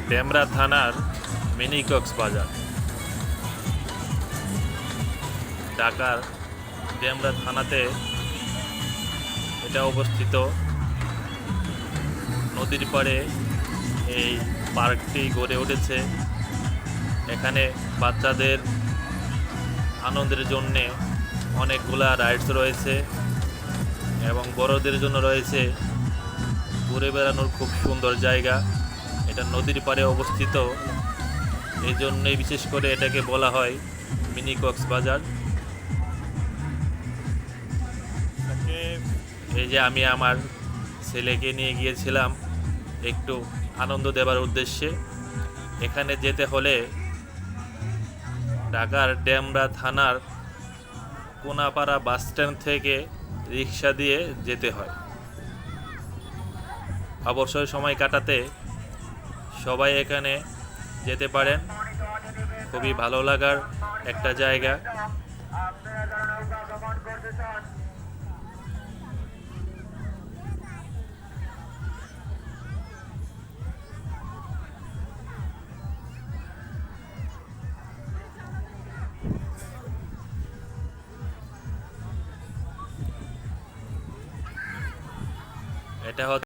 ডেমরা থানার মিনি কক্সবাজার। ঢাকার ডেমরা থানাতে এটা অবস্থিত। নদীর পাড়ে এই পার্কটি গড়ে উঠেছে। এখানে বাচ্চাদের আনন্দের জন্যে অনেকগুলা রাইডস রয়েছে এবং বড়দের জন্য রয়েছে ঘুরে বেড়ানোর খুব সুন্দর জায়গা। এটা নদীর পাড়ে অবস্থিত, এই জন্যই বিশেষ করে এটাকে বলা হয় মিনি কক্সবাজার। এই যে আমি আমার ছেলেকে নিয়ে গিয়েছিলাম একটু আনন্দ দেবার উদ্দেশ্যে। এখানে যেতে হলে ঢাকার ডেমরা থানার কোনাপাড়া বাস স্ট্যান্ড থেকে রিক্সা দিয়ে যেতে হয়। অবসর সময় কাটাতে সবাই এখানে যেতে পারেন। খুবই ভালো লাগার একটা জায়গা। এটা